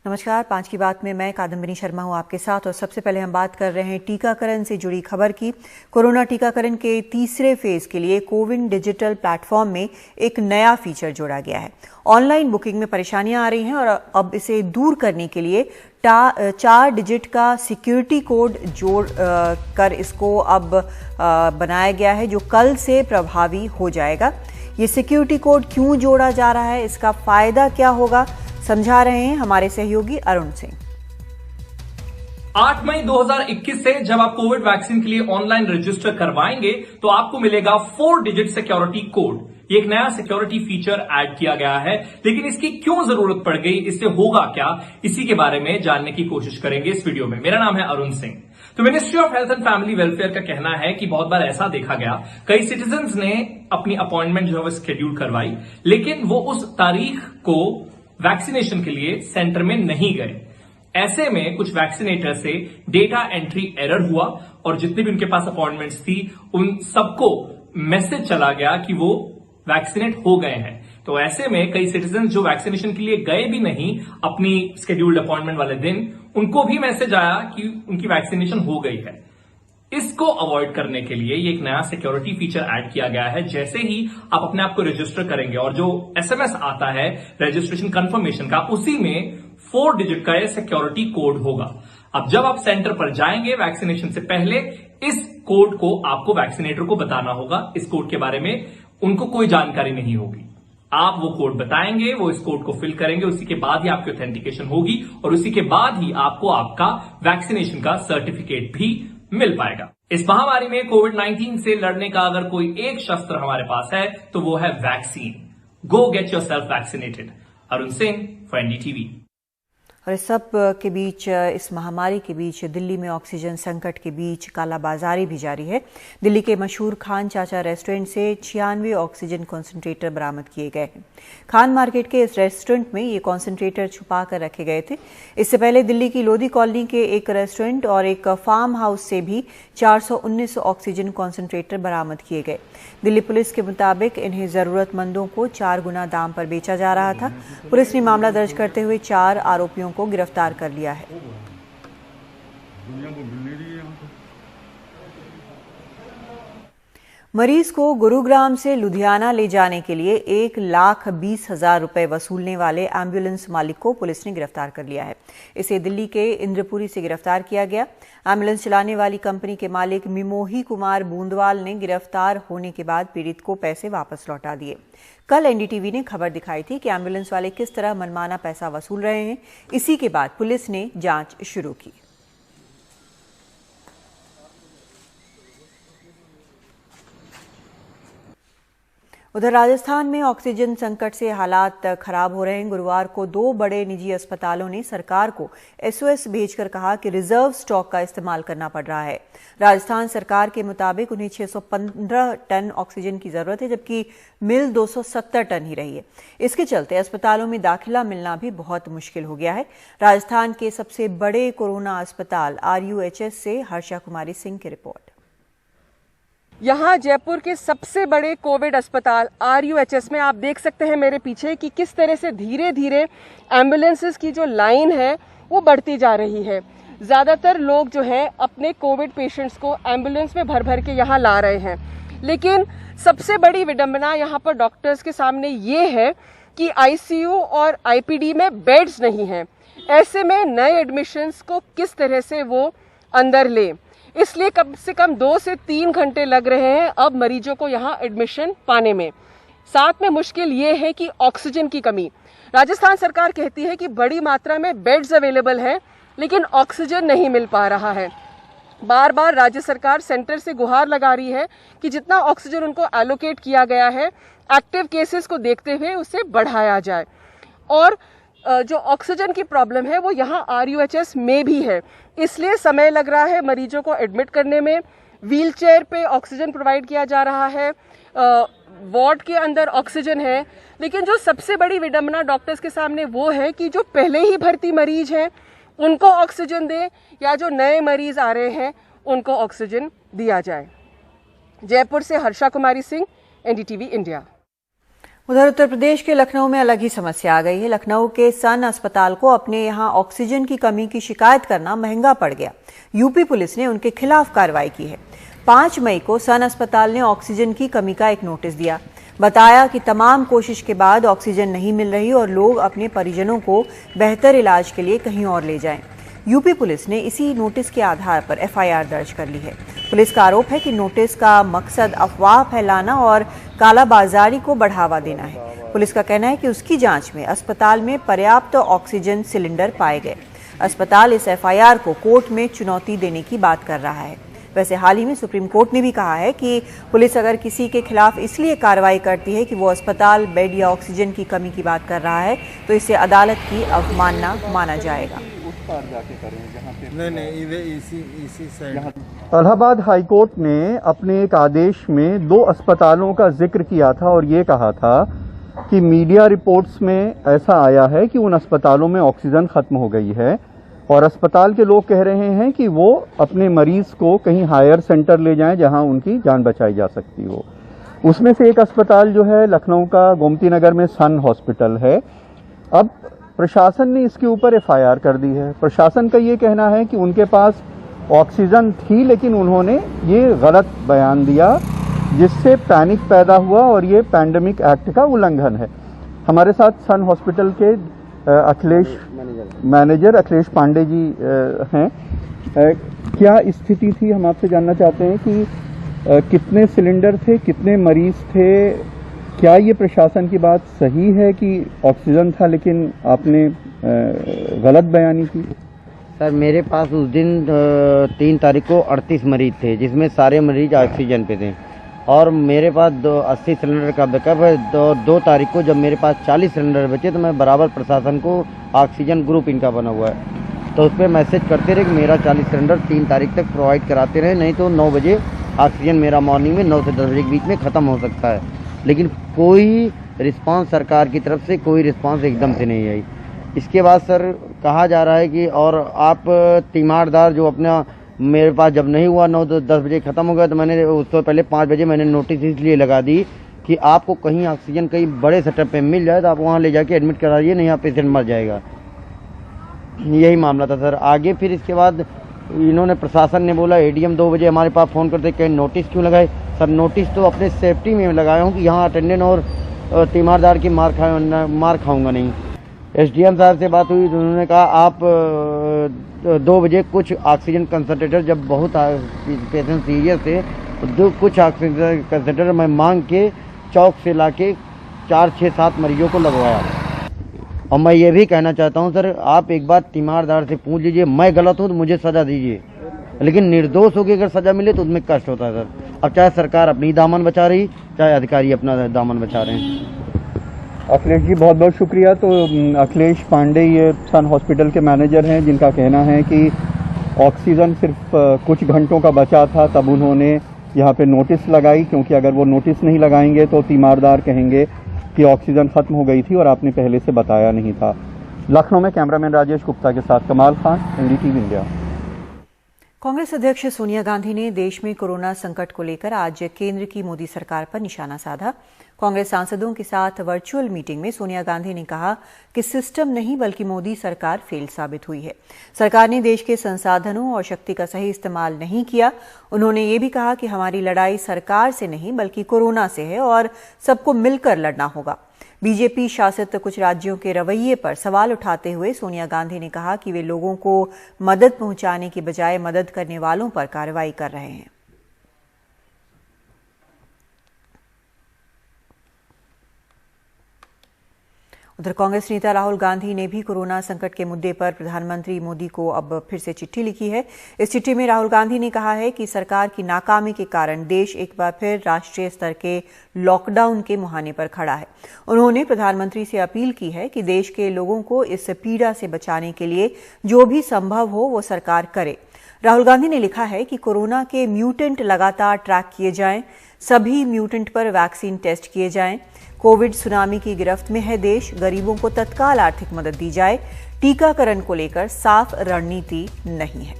नमस्कार, 5 की बात में मैं कादम्बिनी शर्मा हूं आपके साथ। और सबसे पहले हम बात कर रहे हैं टीकाकरण से जुड़ी खबर की। कोरोना टीकाकरण के तीसरे फेज के लिए कोविन डिजिटल प्लेटफॉर्म में एक नया फीचर जोड़ा गया है। ऑनलाइन बुकिंग में परेशानियां आ रही हैं और अब इसे दूर करने के लिए 4 डिजिट का सिक्योरिटी कोड जोड़ कर इसको अब बनाया गया है, जो कल से प्रभावी हो जाएगा। ये सिक्योरिटी कोड क्यों जोड़ा जा रहा है, इसका फायदा क्या होगा, समझा रहे हैं हमारे सहयोगी अरुण सिंह। 8 मई 2021 से जब आप कोविड वैक्सीन के लिए ऑनलाइन रजिस्टर करवाएंगे तो आपको मिलेगा 4 डिजिट सिक्योरिटी कोड। ये एक नया सिक्योरिटी फीचर ऐड किया गया है, लेकिन इसकी क्यों जरूरत पड़ गई, इससे होगा क्या, इसी के बारे में जानने की कोशिश करेंगे इस वीडियो में। मेरा नाम है अरुण सिंह। तो ministry of health and family welfare का कहना है कि बहुत बार ऐसा देखा गया, कई सिटीजन्स ने अपनी अपॉइंटमेंट जो है वो शेड्यूल करवाई, लेकिन वो उस तारीख को वैक्सीनेशन के लिए सेंटर में नहीं गए। ऐसे में कुछ वैक्सीनेटर से डेटा एंट्री एरर हुआ और जितने भी उनके पास अपॉइंटमेंट्स थी उन सबको मैसेज चला गया कि वो वैक्सीनेट हो गए हैं। तो ऐसे में कई सिटीजन जो वैक्सीनेशन के लिए गए भी नहीं अपनी शेड्यूल्ड अपॉइंटमेंट वाले दिन, उनको भी मैसेज आया कि उनकी वैक्सीनेशन हो गई है। इसको अवॉइड करने के लिए ये एक नया सिक्योरिटी फीचर ऐड किया गया है। जैसे ही आप अपने आप को रजिस्टर करेंगे और जो एसएमएस आता है रजिस्ट्रेशन कंफर्मेशन का, उसी में 4 डिजिट का ये सिक्योरिटी कोड होगा। अब जब आप सेंटर पर जाएंगे वैक्सीनेशन से पहले, इस कोड को आपको वैक्सीनेटर को बताना होगा। इस कोड के बारे में उनको कोई जानकारी नहीं होगी। आप वो कोड बताएंगे, वो इस कोड को फिल करेंगे, उसी के बाद ही आपकी ऑथेंटिकेशन होगी और उसी के बाद ही आपको आपका वैक्सीनेशन का सर्टिफिकेट भी मिल पाएगा। इस महामारी में कोविड-19 से लड़ने का अगर कोई एक शस्त्र हमारे पास है तो वो है vaccine. Go get yourself vaccinated. Arun Singh for NDTV. और इस सब के बीच, इस महामारी के बीच दिल्ली में ऑक्सीजन संकट के बीच कालाबाजारी भी जारी है। दिल्ली के मशहूर खान चाचा रेस्टोरेंट से 96 ऑक्सीजन कॉन्सेंट्रेटर बरामद किए गए हैं। खान मार्केट के इस रेस्टोरेंट में ये कॉन्सेंट्रेटर छुपा कर रखे गए थे। इससे पहले दिल्ली की लोधी कॉलोनी के एक रेस्टोरेंट और एक फार्म हाउस से भी 419 ऑक्सीजन कॉन्सेंट्रेटर बरामद किए गए। दिल्ली पुलिस के मुताबिक इन्हें जरूरतमंदों को 4 गुना दाम पर बेचा जा रहा था। पुलिस ने मामला दर्ज करते हुए 4 आरोपियों को गिरफ्तार कर लिया है। मरीज को गुरुग्राम से लुधियाना ले जाने के लिए 1,20,000 रुपए वसूलने वाले एम्बुलेंस मालिक को पुलिस ने गिरफ्तार कर लिया है। इसे दिल्ली के इंद्रपुरी से गिरफ्तार किया गया। एम्बुलेंस चलाने वाली कंपनी के मालिक मिमोही कुमार बूंदवाल ने गिरफ्तार होने के बाद पीड़ित को पैसे वापस लौटा दिए। कल एनडीटीवी ने खबर दिखाई थी कि एम्बुलेंस वाले किस तरह मनमाना पैसा वसूल रहे हैं। इसी के बाद पुलिस ने जांच शुरू की। उधर राजस्थान में ऑक्सीजन संकट से हालात खराब हो रहे हैं। गुरुवार को 2 बड़े निजी अस्पतालों ने सरकार को एसओएस भेजकर कहा कि रिजर्व स्टॉक का इस्तेमाल करना पड़ रहा है। राजस्थान सरकार के मुताबिक उन्हें 615 टन ऑक्सीजन की जरूरत है, जबकि मिल 270 टन ही रही है। इसके चलते अस्पतालों में दाखिला मिलना भी बहुत मुश्किल हो गया है। राजस्थान के सबसे बड़े कोरोना अस्पताल आरयूएचएस से हर्षा कुमारी सिंह की रिपोर्ट। यहाँ जयपुर के सबसे बड़े कोविड अस्पताल आरयूएचएस में आप देख सकते हैं मेरे पीछे कि किस तरह से धीरे धीरे एम्बुलेंसेस की जो लाइन है वो बढ़ती जा रही है। ज़्यादातर लोग जो हैं अपने कोविड पेशेंट्स को एम्बुलेंस में भर भर के यहाँ ला रहे हैं, लेकिन सबसे बड़ी विडंबना यहाँ पर डॉक्टर्स के सामने ये है कि आईसीयू और आईपीडी में बेड्स नहीं हैं। ऐसे में नए एडमिशन्स को किस तरह से वो अंदर लें, इसलिए कम से कम 2 से 3 घंटे लग रहे हैं अब मरीजों को यहाँ एडमिशन पाने में। साथ में मुश्किल ये है कि ऑक्सीजन की कमी। राजस्थान सरकार कहती है कि बड़ी मात्रा में बेड्स अवेलेबल हैं, लेकिन ऑक्सीजन नहीं मिल पा रहा है। बार बार राज्य सरकार सेंटर से गुहार लगा रही है कि जितना ऑक्सीजन उनको एलोकेट किया गया है एक्टिव केसेस को देखते हुए उसे बढ़ाया जाए। और जो ऑक्सीजन की प्रॉब्लम है वो यहाँ आरयूएचएस में भी है, इसलिए समय लग रहा है मरीजों को एडमिट करने में। व्हीलचेयर पे ऑक्सीजन प्रोवाइड किया जा रहा है, वार्ड के अंदर ऑक्सीजन है, लेकिन जो सबसे बड़ी विडंबना डॉक्टर्स के सामने वो है कि जो पहले ही भर्ती मरीज हैं उनको ऑक्सीजन दें या जो नए मरीज आ रहे हैं उनको ऑक्सीजन दिया जाए। जयपुर से हर्षा कुमारी सिंह, एनडीटीवी इंडिया। उधर उत्तर प्रदेश के लखनऊ में अलग ही समस्या आ गई है। लखनऊ के सन अस्पताल को अपने यहां ऑक्सीजन की कमी की शिकायत करना महंगा पड़ गया। यूपी पुलिस ने उनके खिलाफ कार्रवाई की है। 5 मई को सन अस्पताल ने ऑक्सीजन की कमी का एक नोटिस दिया। बताया कि तमाम कोशिश के बाद ऑक्सीजन नहीं मिल रही और लोग अपने परिजनों को बेहतर इलाज के लिए कहीं और ले जाएं। यूपी पुलिस ने इसी नोटिस के आधार पर एफआईआर दर्ज कर ली है। पुलिस का आरोप है कि नोटिस का मकसद अफवाह फैलाना और कालाबाजारी को बढ़ावा देना है। पुलिस का कहना है कि उसकी जांच में अस्पताल में पर्याप्त ऑक्सीजन सिलेंडर पाए गए। अस्पताल इस एफआईआर को कोर्ट में चुनौती देने की बात कर रहा है। वैसे हाल ही में सुप्रीम कोर्ट ने भी कहा है कि पुलिस अगर किसी के खिलाफ इसलिए कार्रवाई करती है कि वो अस्पताल बेड या ऑक्सीजन की कमी की बात कर रहा है तो इसे अदालत की अवमानना माना जाएगा। इलाहाबाद हाईकोर्ट ने अपने एक आदेश में 2 अस्पतालों का जिक्र किया था और ये कहा था कि मीडिया रिपोर्ट्स में ऐसा आया है कि उन अस्पतालों में ऑक्सीजन खत्म हो गई है और अस्पताल के लोग कह रहे हैं कि वो अपने मरीज को कहीं हायर सेंटर ले जाएं जहां उनकी जान बचाई जा सकती हो। उसमें से एक अस्पताल जो है लखनऊ का गोमती नगर में सन हॉस्पिटल है। अब प्रशासन ने इसके ऊपर एफआईआर कर दी है। प्रशासन का ये कहना है कि उनके पास ऑक्सीजन थी लेकिन उन्होंने ये गलत बयान दिया जिससे पैनिक पैदा हुआ और ये पैंडेमिक एक्ट का उल्लंघन है। हमारे साथ सन हॉस्पिटल के मैनेजर अखिलेश पांडे जी हैं। क्या स्थिति थी, हम आपसे जानना चाहते हैं कि कितने सिलेंडर थे, कितने मरीज थे, क्या ये प्रशासन की बात सही है कि ऑक्सीजन था लेकिन आपने गलत बयानी की? सर मेरे पास उस दिन 3 तारीख को 38 मरीज थे जिसमें सारे मरीज ऑक्सीजन पे थे और मेरे पास 80 सिलेंडर का बैकअप है। 2 तारीख को जब मेरे पास 40 सिलेंडर बचे तो मैं बराबर प्रशासन को ऑक्सीजन ग्रुप इनका बना हुआ है तो उस पर मैसेज करते रहे कि मेरा 40 सिलेंडर 3 तारीख तक प्रोवाइड कराते रहे, नहीं तो 9 बजे ऑक्सीजन मेरा मॉर्निंग में 9 से 10 बजे के बीच में ख़त्म हो सकता है। लेकिन कोई रिस्पांस सरकार की तरफ से कोई रिस्पांस एकदम से नहीं आई। इसके बाद सर कहा जा रहा है कि और आप तीमारदार जो अपना मेरे पास जब नहीं हुआ 9 से 10 बजे ख़त्म हो गया तो मैंने उससे पहले 5 बजे मैंने नोटिस इसलिए लगा दी कि आपको कहीं ऑक्सीजन कहीं बड़े सेटअप पे मिल जाए तो आप वहाँ ले जाके एडमिट कराइए, नहीं आप पेशेंट मर जाएगा। यही मामला था सर। आगे फिर इसके बाद इन्होंने प्रशासन ने बोला एडीएम 2 बजे हमारे पास फ़ोन करते कहीं नोटिस क्यों लगाए? सर नोटिस तो अपने सेफ्टी में लगाया हूँ कि यहाँ अटेंडेंट और तीमारदार की मार खाऊंगा नहीं। एसडीएम साहब से बात हुई तो उन्होंने कहा आप 2 बजे कुछ ऑक्सीजन कंसंट्रेटर जब बहुत पेशेंट सीरियस थे तो कुछ ऑक्सीजन कंसंट्रेटर मैं मांग के चौक से लाके 4, 6, 7 मरीजों को लगवाया। और मैं ये भी कहना चाहता हूँ सर आप एक बार तीमारदार से पूछ लीजिए, मैं गलत हूँ तो मुझे सज़ा दीजिए, लेकिन निर्दोष होकर अगर सज़ा मिले तो उसमें कष्ट होता है सर। अब चाहे सरकार अपनी दामन बचा रही, चाहे अधिकारी अपना दामन बचा रहे हैं। अखिलेश जी बहुत बहुत शुक्रिया। तो अखिलेश पांडे ये सन हॉस्पिटल के मैनेजर हैं जिनका कहना है कि ऑक्सीजन सिर्फ कुछ घंटों का बचा था तब उन्होंने यहाँ पे नोटिस लगाई, क्योंकि अगर वो नोटिस नहीं लगाएंगे तो तीमारदार कहेंगे कि ऑक्सीजन खत्म हो गई थी और आपने पहले से बताया नहीं था। लखनऊ में कैमरामैन राजेश गुप्ता के साथ कमाल खान, एनडीटीवी इंडिया। कांग्रेस अध्यक्ष सोनिया गांधी ने देश में कोरोना संकट को लेकर आज केंद्र की मोदी सरकार पर निशाना साधा। कांग्रेस सांसदों के साथ वर्चुअल मीटिंग में सोनिया गांधी ने कहा कि सिस्टम नहीं बल्कि मोदी सरकार फेल साबित हुई है। सरकार ने देश के संसाधनों और शक्ति का सही इस्तेमाल नहीं किया। उन्होंने ये भी कहा कि हमारी लड़ाई सरकार से नहीं बल्कि कोरोना से है और सबको मिलकर लड़ना होगा। बीजेपी शासित कुछ राज्यों के रवैये पर सवाल उठाते हुए सोनिया गांधी ने कहा कि वे लोगों को मदद पहुंचाने की बजाय मदद करने वालों पर कार्रवाई कर रहे हैं। उधर कांग्रेस नेता राहुल गांधी ने भी कोरोना संकट के मुद्दे पर प्रधानमंत्री मोदी को अब फिर से चिट्ठी लिखी है। इस चिट्ठी में राहुल गांधी ने कहा है कि सरकार की नाकामी के कारण देश एक बार फिर राष्ट्रीय स्तर के लॉकडाउन के मुहाने पर खड़ा है। उन्होंने प्रधानमंत्री से अपील की है कि देश के लोगों को इस पीड़ा से बचाने के लिए जो भी संभव हो वो सरकार करे। राहुल गांधी ने लिखा है कि कोरोना के म्यूटेंट लगातार ट्रैक किए जाएं, सभी म्यूटेंट पर वैक्सीन टेस्ट किए जाएं। कोविड सुनामी की गिरफ्त में है देश, गरीबों को तत्काल आर्थिक मदद दी जाए। टीकाकरण को लेकर साफ रणनीति नहीं है।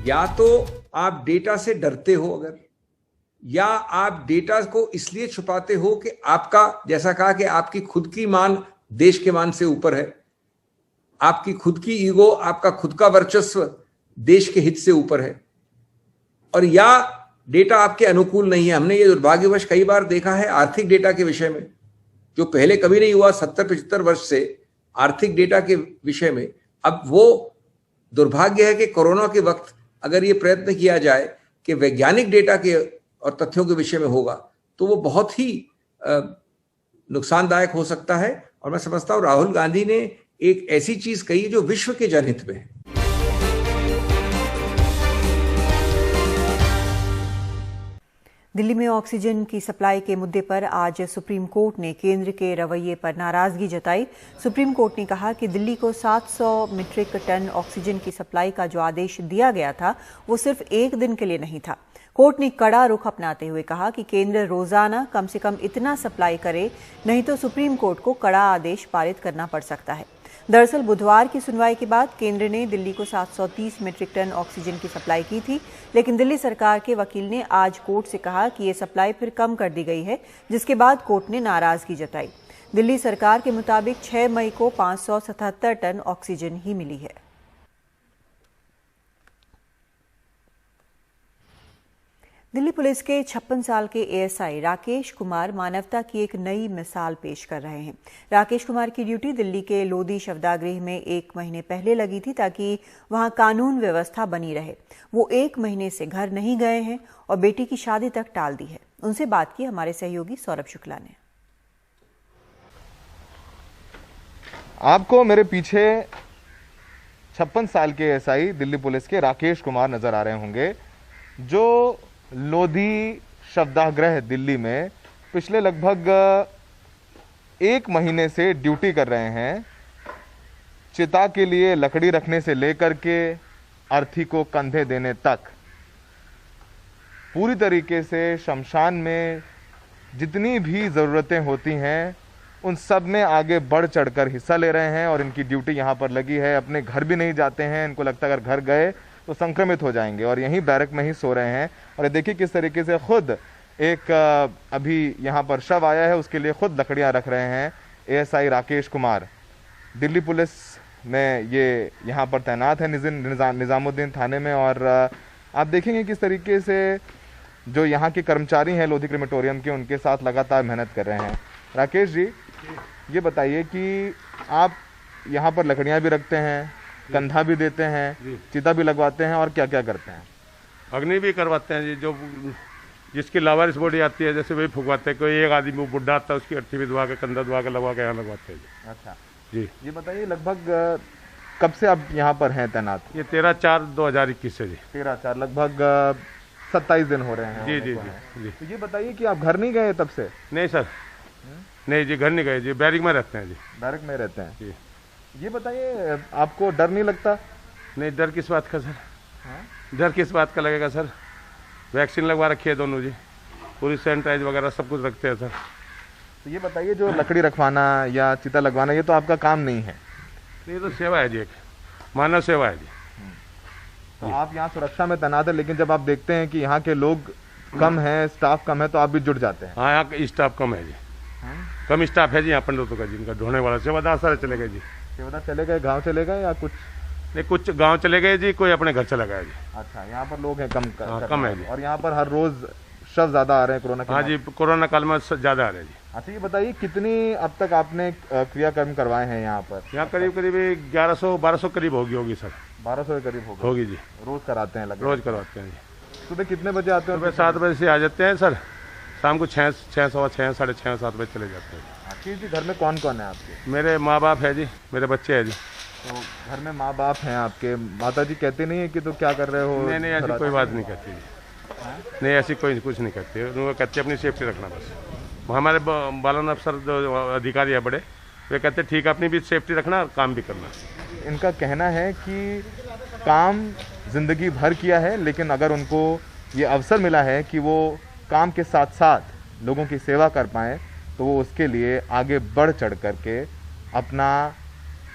या तो आप डेटा से डरते हो, अगर या आप डेटा को इसलिए छुपाते हो कि आपका, जैसा कहा कि आपकी खुद की मान देश के मान से ऊपर है, आपकी खुद की ईगो, आपका खुद का वर्चस्व देश के हित से ऊपर है, और या डेटा आपके अनुकूल नहीं है। हमने ये दुर्भाग्यवश कई बार देखा है आर्थिक डेटा के विषय में, जो पहले कभी नहीं हुआ 70-75 वर्ष से आर्थिक डेटा के विषय में। अब वो दुर्भाग्य है कि कोरोना के वक्त अगर ये प्रयत्न किया जाए कि वैज्ञानिक डेटा के और तथ्यों के विषय में होगा तो वो बहुत ही नुकसानदायक हो सकता है। और मैं समझता हूं राहुल गांधी ने एक ऐसी चीज कही जो विश्व के जनहित में है। दिल्ली में ऑक्सीजन की सप्लाई के मुद्दे पर आज सुप्रीम कोर्ट ने केंद्र के रवैये पर नाराजगी जताई। सुप्रीम कोर्ट ने कहा कि दिल्ली को 700 मीट्रिक टन ऑक्सीजन की सप्लाई का जो आदेश दिया गया था वो सिर्फ एक दिन के लिए नहीं था। कोर्ट ने कड़ा रुख अपनाते हुए कहा कि केंद्र रोजाना कम से कम इतना सप्लाई करे, नहीं तो सुप्रीम कोर्ट को कड़ा आदेश पारित करना पड़ सकता है। दरअसल बुधवार की सुनवाई के बाद केंद्र ने दिल्ली को 730 मीट्रिक टन ऑक्सीजन की सप्लाई की थी, लेकिन दिल्ली सरकार के वकील ने आज कोर्ट से कहा कि ये सप्लाई फिर कम कर दी गई है, जिसके बाद कोर्ट ने नाराजगी जताई। दिल्ली सरकार के मुताबिक 6 मई को 577 टन ऑक्सीजन ही मिली है। दिल्ली पुलिस के 56 साल के एएसआई राकेश कुमार मानवता की एक नई मिसाल पेश कर रहे हैं। राकेश कुमार की ड्यूटी दिल्ली के लोधी शवदागृह में 1 महीने पहले लगी थी ताकि वहां कानून व्यवस्था बनी रहे। वो 1 महीने से घर नहीं गए हैं और बेटी की शादी तक टाल दी है। उनसे बात की हमारे सहयोगी सौरभ शुक्ला ने। आपको मेरे पीछे 56 साल के एएसआई दिल्ली पुलिस के राकेश कुमार नजर आ रहे होंगे, जो लोधी शवदागृह दिल्ली में पिछले लगभग 1 महीने से ड्यूटी कर रहे हैं। चिता के लिए लकड़ी रखने से लेकर के अर्थी को कंधे देने तक पूरी तरीके से शमशान में जितनी भी ज़रूरतें होती हैं उन सब में आगे बढ़ चढ़कर हिस्सा ले रहे हैं और इनकी ड्यूटी यहाँ पर लगी है। अपने घर भी नहीं जाते हैं, इनको लगता है अगर घर गए तो संक्रमित हो जाएंगे और यहीं बैरक में ही सो रहे हैं। और देखिए किस तरीके से खुद एक अभी यहाँ पर शव आया है, उसके लिए खुद लकड़ियाँ रख रहे हैं एएसआई राकेश कुमार। दिल्ली पुलिस में ये यहाँ पर तैनात है निज़ामुद्दीन थाने में। और आप देखेंगे किस तरीके से जो यहाँ के कर्मचारी हैं लोधी क्रिमेटोरियम के, उनके साथ लगातार मेहनत कर रहे हैं। राकेश जी, ये बताइए कि आप यहाँ पर लकड़ियाँ भी रखते हैं, कंधा भी देते हैं, चिता भी लगवाते हैं और क्या क्या करते हैं? अग्नि भी करवाते हैं जी। जो जिसकी लावारिस बॉडी आती है जैसे वही फुकवाते हैं। कोई एक आदमी बुढ़ा आता है उसकी अर्थी भी धुआ के, कंधा धुआ के, लगवा के यहाँ लगवाते हैं जी। अच्छा जी, ये बताइए लगभग कब से आप यहाँ पर हैं तैनात? ये 13/4/2021 से जी। 13/4 लगभग 27 दिन हो रहे हैं। जी जी जी जी। तो ये बताइए कि आप घर नहीं गए तब से? नहीं सर, नहीं जी, घर नहीं गए जी, बैरिक में रहते हैं जी। बैरक में रहते हैं जी। ये बताइए आपको डर नहीं लगता? नहीं, डर किस बात का सर? डर किस बात का लगेगा सर? वैक्सीन लगवा रखी है दोनों जी, पूरी सैनिटाइज वगैरह सब कुछ रखते हैं सर। तो ये बताइए जो लकड़ी रखवाना या चिता लगवाना ये तो आपका काम नहीं है? ये तो सेवा है जी, एक मानव सेवा है जी। तो आप यहाँ सुरक्षा में तैनात है, लेकिन जब आप देखते हैं कि यहाँ के लोग कम हैं, स्टाफ कम है, तो आप भी जुट जाते हैं? हाँ, यहाँ स्टाफ कम है जी, कम स्टाफ है जी यहाँ पंडितों का जी। इनका ढोने वाला सेवादार सारे चले गए जी। सेवादार चले गए, गाँव चले गए या कुछ? नहीं, कुछ गांव चले गए जी, कोई अपने घर चला गया जी। अच्छा, यहाँ पर लोग हैं कम? कम है जी। और यहाँ पर हर रोज शव ज्यादा आ रहे हैं कोरोना के? हाँ जी, कोरोना काल में ज्यादा आ रहे हैं जी। अच्छा, ये बताइए कितनी अब तक आपने क्रियाकर्म करवाए हैं यहाँ पर? यहाँ करीब 1100-1200 करीब होगी सर। 1200 के करीब होगी जी। रोज कराते हैं? रोज करवाते हैं जी। सुबह कितने बजे आते हैं? सुबह 7 बजे से आ जाते हैं सर, शाम को 6, 6, 6:30, 7 बजे चले जाते हैं। जी, घर में कौन कौन है आपके? मेरे माँ बाप है जी, मेरे बच्चे हैं जी। तो घर में माँ बाप हैं आपके, माता जी कहते नहीं है कि तो क्या कर रहे हो? नहीं, ऐसी कोई बात नहीं कहती जी। नहीं, ऐसी कोई कुछ नहीं कहती है। वो कहते अपनी सेफ्टी रखना बस। हमारे बालन अफसर जो अधिकारी है बड़े, वे कहते ठीक है अपनी भी सेफ्टी रखना और काम भी करना। इनका कहना है कि काम जिंदगी भर किया है, लेकिन अगर उनको ये अवसर मिला है कि वो काम के साथ साथ लोगों की सेवा कर पाएँ तो वो उसके लिए आगे बढ़ चढ़ करके अपना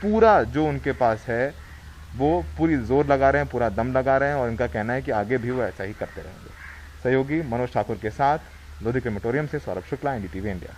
पूरा जो उनके पास है वो पूरी जोर लगा रहे हैं, पूरा दम लगा रहे हैं। और इनका कहना है कि आगे भी वो ऐसा ही करते रहेंगे। सहयोगी मनोज ठाकुर के साथ लोधी क्रेमेटोरियम से सौरभ शुक्ला, NDTV इंडिया।